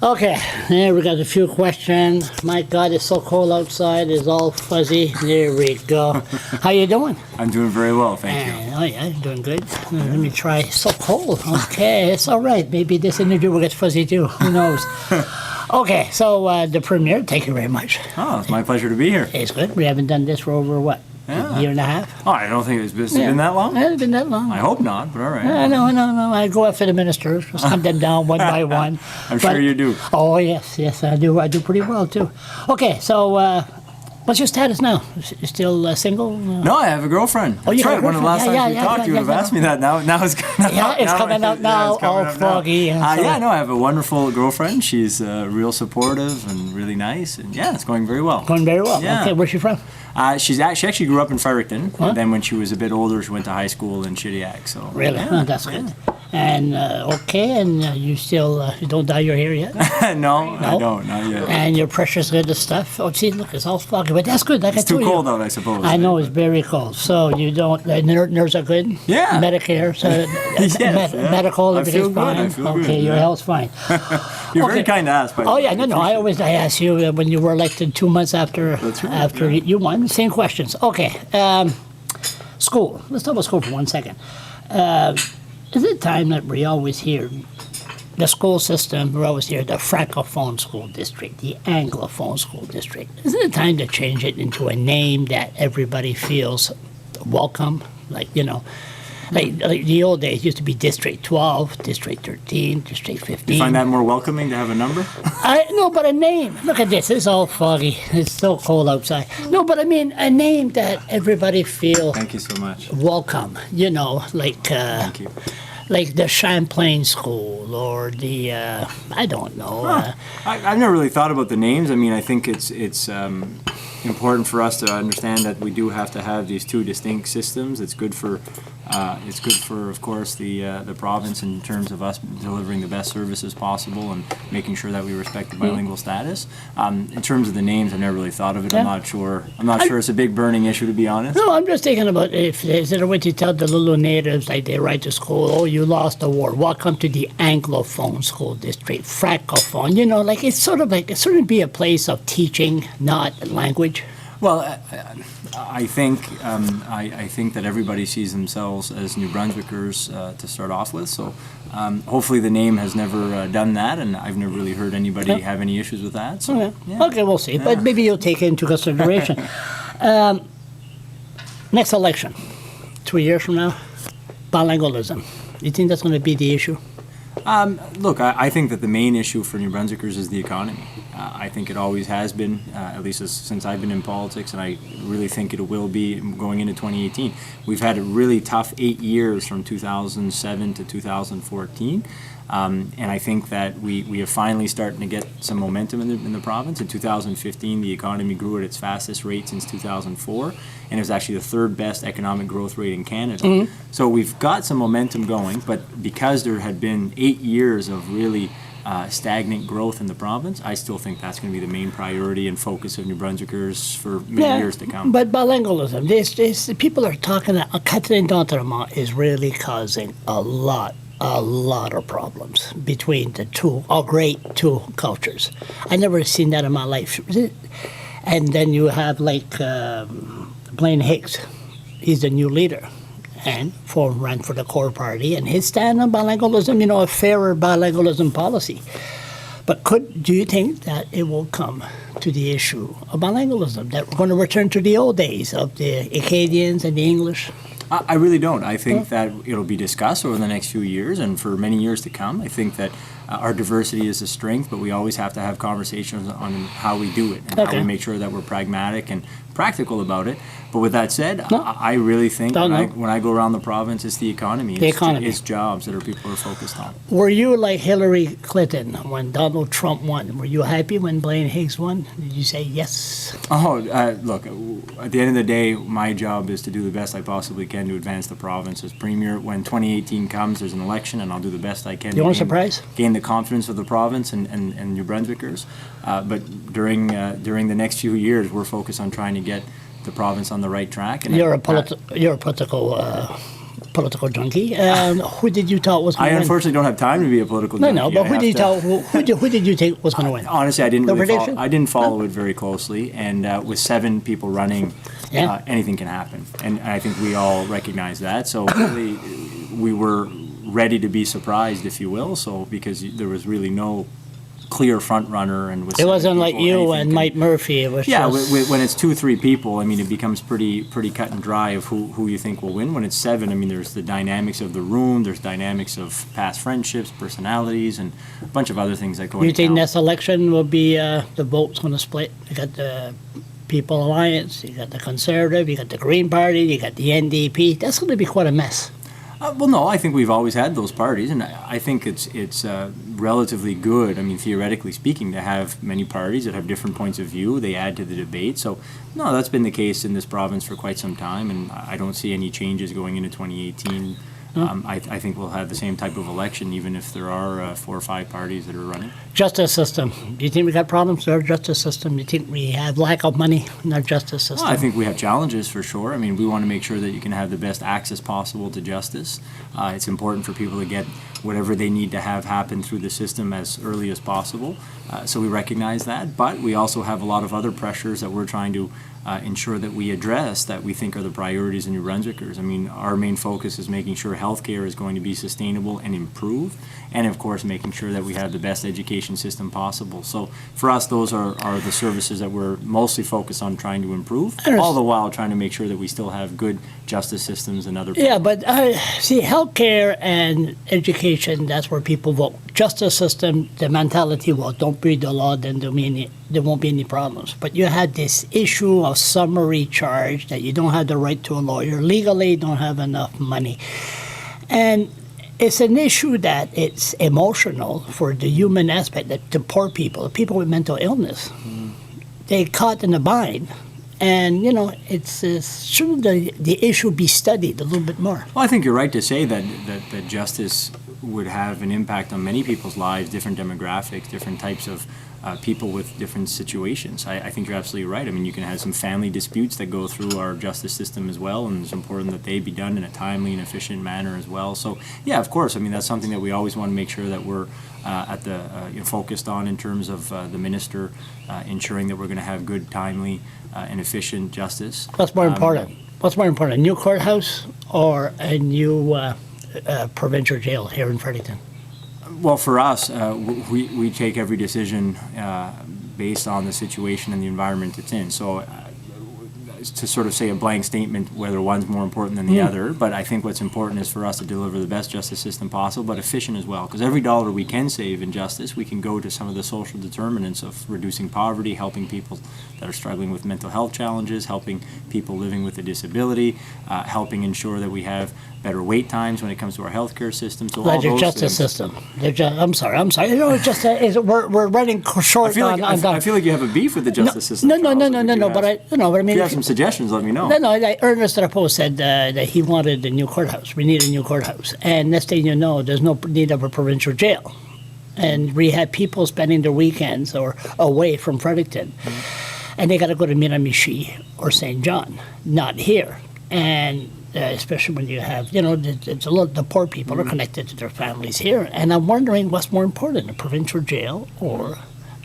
Okay, here we got a few questions. My God, it's so cold outside. It's all fuzzy. There we go. How you doing? I'm doing very well, thank you. Oh, yeah, doing good. Let me try. It's so cold. Okay, it's all right. Maybe this interview will get fuzzy too. Who knows? Okay, so the premiere, thank you very much. Oh, it's my pleasure to be here. It's good. We haven't done this for over, what, a year and a half? Oh, I don't think it's been that long. It hasn't been that long. I hope not, but all right. No. I go after the ministers, just hunt them down one by one. I'm sure you do. Oh, yes, I do. I do pretty well, too. Okay, so what's your status now? You still single? No, I have a girlfriend. Oh, That's you have right. a One of the last girlfriend? times we talked, you would have asked me that. Now it's coming out. Yeah, it's coming out now. All foggy. Yeah, no, I have a wonderful girlfriend. She's real supportive and really nice. And yeah, it's going very well. Going very well. Yeah. Okay, where's she from? She actually grew up in Fredericton. Huh? And then when she was a bit older, she went to high school in Shediac. So really? Yeah, oh, that's good. And okay, and you still you don't dye your hair yet? No, I don't, not yet. And your precious good stuff. Oh, see, look, it's all foggy, but that's good. Like it's too cold out, I suppose. I know it's very cold. So you don't. Nerves are good. Yeah. Medicare, so yes, medical, everything's fine. I feel okay, good, your health's fine. You're very kind to ask. Oh yeah, no. I ask you when you were elected 2 months after you won. Same questions. Okay, school. Let's talk about school for 1 second. Is it time that we always hear the school system, we always hear the Francophone school district, the Anglophone school district? Isn't it time to change it into a name that everybody feels welcome? Like, like the old days used to be District 12, District 13, District 15. You find that more welcoming to have a number? No, but a name. Look at this. It's all foggy. It's so cold outside. No, but I mean a name that everybody feels. Thank you so much. Welcome. Like. Thank you. Like the Champlain School or the I don't know. I've never really thought about the names. I mean, I think it's important for us to understand that we do have to have these two distinct systems. It's good for of course the province in terms of us delivering the best services possible and making sure that we respect the bilingual status. In terms of the names, I've never really thought of it. Yeah. I'm not sure it's a big burning issue, to be honest. No, I'm just thinking about if is there a way to tell the little natives, like they write to school, oh, you lost the war, welcome to the Anglophone school district, Francophone. Like it sort of be a place of teaching, not language. Well, I think that everybody sees themselves as New Brunswickers to start off with. So hopefully the name has never done that, and I've never really heard anybody have any issues with that. So, okay. Yeah. Okay, we'll see. Yeah. But maybe you'll take it into consideration. Next election, 2 years from now, bilingualism. You think that's going to be the issue? Look, I think that the main issue for New Brunswickers is the economy. I think it always has been, at least since I've been in politics, and I really think it will be going into 2018. We've had a really tough 8 years from 2007 to 2014. And I think that we are finally starting to get some momentum in the province. In 2015, the economy grew at its fastest rate since 2004, and it was actually the third best economic growth rate in Canada. Mm-hmm. So we've got some momentum going, but because there had been 8 years of really stagnant growth in the province, I still think that's going to be the main priority and focus of New Brunswickers for many years to come. But bilingualism, people are talking that Catherine d'Entremont is really causing a lot of problems between the two cultures. I never seen that in my life. And then you have Blaine Higgs. He's the new leader and ran for the core party, and his stand on bilingualism, a fairer bilingualism policy. But do you think that it will come to the issue of bilingualism, that we're going to return to the old days of the Acadians and the English? I really don't. I think that it'll be discussed over the next few years and for many years to come. I think that our diversity is a strength, but we always have to have conversations on how we do it and how we make sure that we're pragmatic and practical about it. But with that said, I really think when I go around the province, it's the economy. It's jobs that people are focused on. Were you like Hillary Clinton when Donald Trump won? Were you happy when Blaine Higgs won? Did you say yes? Oh, look, at the end of the day, my job is to do the best I possibly can to advance the province as Premier. When 2018 comes, there's an election, and I'll do the best I can. You want a surprise? Gain the confidence of the province and New Brunswickers. But during the next few years, we're focused on trying to get the province on the right track. And you're a political political junkie. Who did you thought was going I to win? unfortunately don't have time to be a political junkie. No, but I who have did you to- thought? Who did you think was going to win? Honestly, I didn't The really prediction? I didn't follow it very closely, and with 7 people running, Yeah. anything can happen, and I think we all recognize that. So really, we were ready to be surprised, if you will. So because there was really no clear front runner, and with It 7 wasn't like people, you anything and can- Mike Murphy. It was Yeah, just when it's 2, 3 people, I mean, it becomes pretty cut and dry of who you think will win. When it's 7, I mean, there's the dynamics of the room, there's dynamics of past friendships, personalities, and a bunch of other things that go You into think account. this election will be the votes going to split? You got the People Alliance, you got the Conservative, you got the Green Party, you got the NDP. That's going to be quite a mess. Well, no, I think we've always had those parties, and I think it's relatively good. I mean, theoretically speaking, to have many parties that have different points of view. They add to the debate. So, no, that's been the case in this province for quite some time, and I don't see any changes going into 2018. I think we'll have the same type of election, even if there are 4 or 5 parties that are running. Justice system. Do you think we got problems with our justice system? Do you think we have lack of money in our justice system? Well, I think we have challenges for sure. I mean, we want to make sure that you can have the best access possible to justice. It's important for people to get whatever they need to have happen through the system as early as possible. So we recognize that, but we also have a lot of other pressures that we're trying to ensure that we address that we think are the priorities in New Brunswickers. I mean, our main focus is making sure healthcare is going to be sustainable and improved, and of course making sure that we have the best education system possible. So for us, those are the services that we're mostly focused on trying to improve, all the while trying to make sure that we still have good justice systems and other Yeah, but see, healthcare and education, that's where people vote. Justice system, the mentality, well, don't break the law, then there won't be any problems. But you had this issue of summary charge that you don't have the right to a lawyer, legally don't have enough money. And it's an issue that it's emotional for the human aspect, that the poor people, people with mental illness, they caught in a bind. And, shouldn't the issue be studied a little bit more? Well, I think you're right to say that justice would have an impact on many people's lives, different demographics, different types of people with different situations. I think you're absolutely right. I mean, you can have some family disputes that go through our justice system as well, and it's important that they be done in a timely and efficient manner as well. So, yeah, of course, I mean, that's something that we always want to make sure that we're focused on in terms of the minister ensuring that we're going to have good, timely, and efficient justice. What's more important? What's more important, a new courthouse or a new provincial jail here in Fredericton? Well, for us, we take every decision based on the situation and the environment it's in. So to sort of say a blank statement whether one's more important than the other, but I think what's important is for us to deliver the best justice system possible, but efficient as well. Because every dollar we can save in justice, we can go to some of the social determinants of reducing poverty, helping people that are struggling with mental health challenges, helping people living with a disability, helping ensure that we have better wait times when it comes to our healthcare system. So all Like your those justice things. system. I'm sorry. It's just we're running short I feel like on I feel like you have a beef with the justice system. No. Charles. But I mean, If you have some suggestions, let me know. No, Ernest Rapo said that he wanted a new courthouse. We need a new courthouse. And next thing you know, there's no need of a provincial jail. And we had people spending their weekends or away from Fredericton. And they got to go to Miramichi or St. John, not here. And especially when you have, it's a lot, the poor people are connected to their families here. And I'm wondering what's more important, a provincial jail or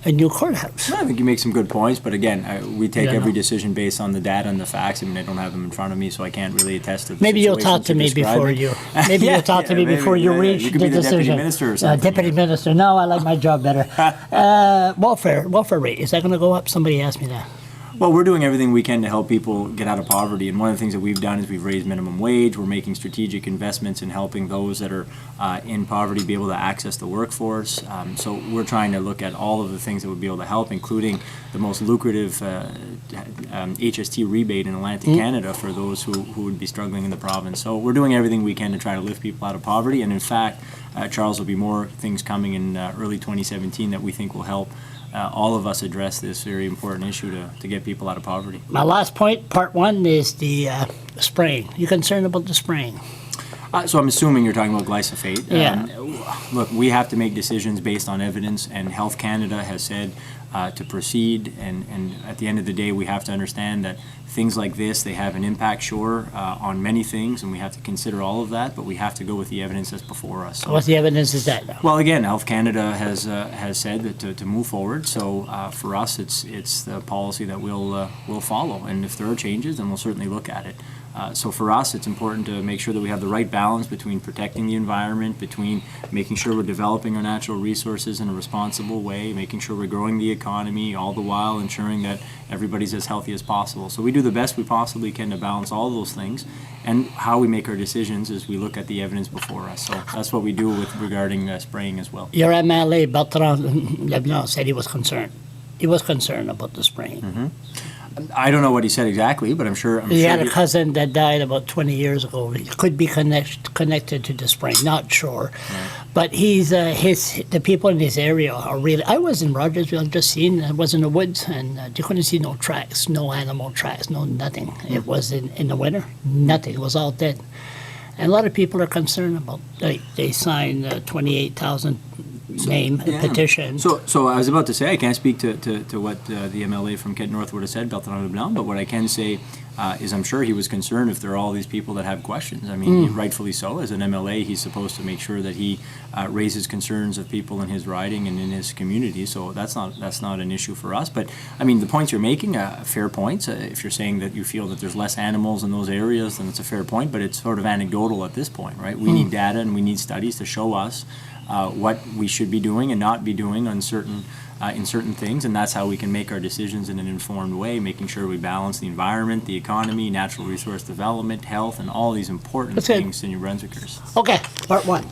a new courthouse? I think you make some good points, but again, we take Yeah, every no. decision based on the data and the facts. I mean, I don't have them in front of me, so I can't really attest to the Maybe you'll situations talk to you're me before describing. you. Maybe Yeah, you'll talk to yeah, me maybe, before you yeah, reach you could the be the decision. deputy minister or something. Deputy minister. No, I like my job better. Welfare rate, is that going to go up? Somebody asked me that. Well, we're doing everything we can to help people get out of poverty, and one of the things that we've done is we've raised minimum wage. We're making strategic investments in helping those that are in poverty be able to access the workforce. So we're trying to look at all of the things that would be able to help, including the most lucrative HST rebate in Atlantic Canada for those who would be struggling in the province. So we're doing everything we can to try to lift people out of poverty, and in fact, Charles, there'll be more things coming in early 2017 that we think will help all of us address this very important issue to get people out of poverty. My last point, part one, is the spraying. You concerned about the spraying? So I'm assuming you're talking about glyphosate. Yeah. Look, we have to make decisions based on evidence, and Health Canada has said to proceed. And at the end of the day, we have to understand that things like this, they have an impact, sure, on many things, and we have to consider all of that. But we have to go with the evidence that's before us. So, What the evidence is that now? well, again, Health Canada has said that to move forward. So for us, it's the policy that we'll follow. And if there are changes, then we'll certainly look at it. So for us, it's important to make sure that we have the right balance between protecting the environment, between making sure we're developing our natural resources in a responsible way, making sure we're growing the economy, all the while ensuring that everybody's as healthy as possible. So we do the best we possibly can to balance all those things, and how we make our decisions is we look at the evidence before us. So that's what we do with regarding spraying as well. Your MLA, Bertrand Leblanc, said he was concerned. He was concerned about the spraying. I don't know what he said exactly, but I'm sure. He had a cousin that died about 20 years ago. He could be connected to the spraying, not sure. Right. But the people in his area are really. I was in Rogersville, just seeing. I was in the woods, and you couldn't see no tracks, no animal tracks, no nothing. It was in the winter, nothing. It was all dead. And a lot of people are concerned about. They signed 28,000 name petition. So I was about to say, I can't speak to what the MLA from Kent North would have said, Bertrand Leblanc, but what I can say is I'm sure he was concerned if there are all these people that have questions. I mean, rightfully so. As an MLA, he's supposed to make sure that he raises concerns of people in his riding and in his community. So that's not an issue for us. But I mean, the points you're making, fair points. If you're saying that you feel that there's less animals in those areas, then it's a fair point. But it's sort of anecdotal at this point, right? We need data and we need studies to show us what we should be doing and not be doing on certain in certain things, and that's how we can make our decisions in an informed way, making sure we balance the environment, the economy, natural resource development, health, and all these important things to New Brunswickers. Okay, part one.